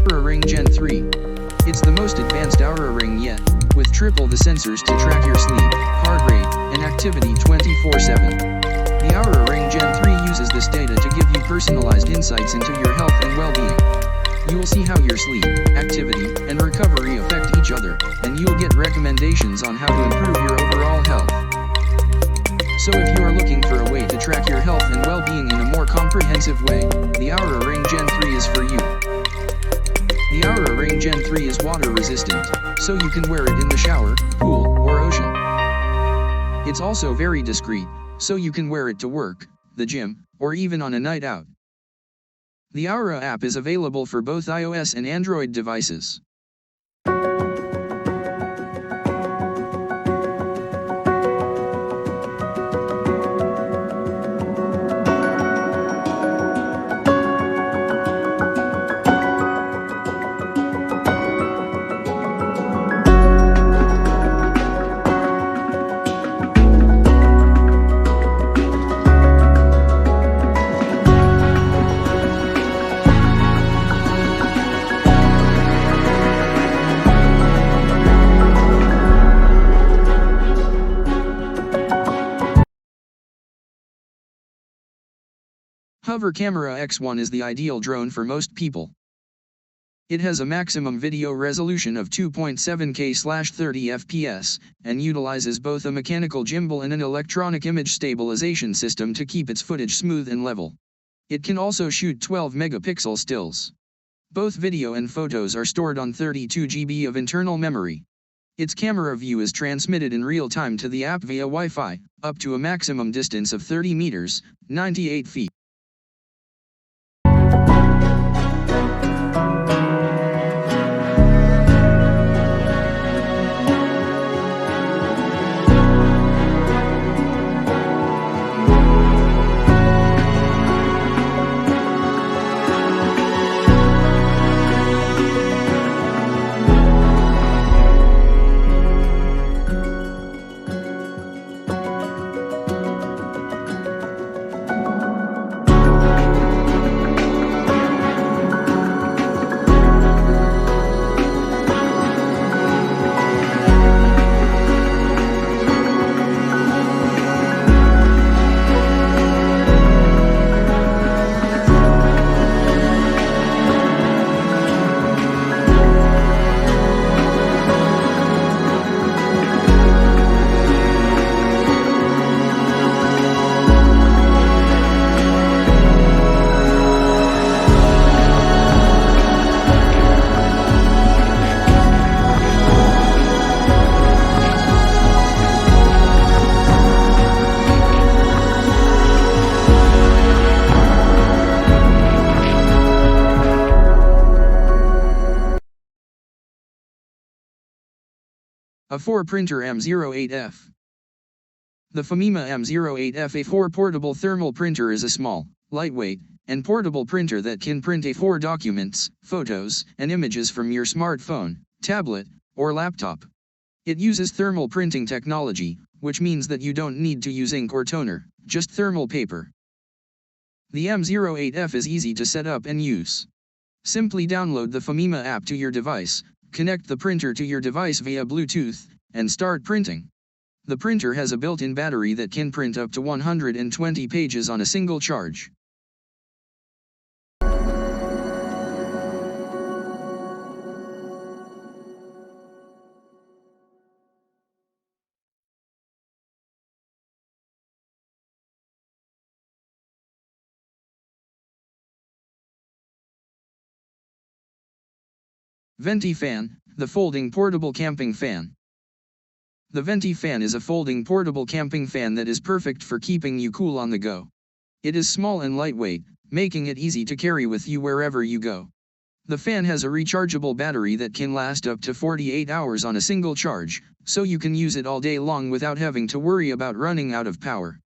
Oura Ring Gen 3. It's the most advanced Oura Ring yet, with triple the sensors to track your sleep, heart rate, and activity 24/7. The Oura Ring Gen 3 uses this data to give you personalized insights into your health and well-being. You will see how your sleep, activity, and recovery affect each other, and you'll get recommendations on how to improve your overall health. So if you are looking for a way to track your health and well-being in a more comprehensive way, the Oura Ring Gen 3 is for you. The Oura Ring Gen 3 is water resistant, so you can wear it in the shower, pool, or ocean. It's also very discreet, so you can wear it to work, the gym, or even on a night out. The Oura app is available for both iOS and Android devices. Hover Camera X1 is the ideal drone for most people. It has a maximum video resolution of 2.7K/30 FPS, and utilizes both a mechanical gimbal and an electronic image stabilization system to keep its footage smooth and level. It can also shoot 12-megapixel stills. Both video and photos are stored on 32 GB of internal memory. Its camera view is transmitted in real time to the app via Wi-Fi, up to a maximum distance of 30 meters, 98 feet. A4 Printer M08F. The Famima M08F A4 portable thermal printer is a small, lightweight, and portable printer that can print A4 documents, photos, and images from your smartphone, tablet, or laptop. It uses thermal printing technology, which means that you don't need to use ink or toner, just thermal paper. The M08F is easy to set up and use. Simply download the Famima app to your device, connect the printer to your device via Bluetooth, and start printing. The printer has a built-in battery that can print up to 120 pages on a single charge. Venty fan, the folding portable camping fan. The Venty fan is a folding portable camping fan that is perfect for keeping you cool on the go. It is small and lightweight, making it easy to carry with you wherever you go. The fan has a rechargeable battery that can last up to 48 hours on a single charge, so you can use it all day long without having to worry about running out of power.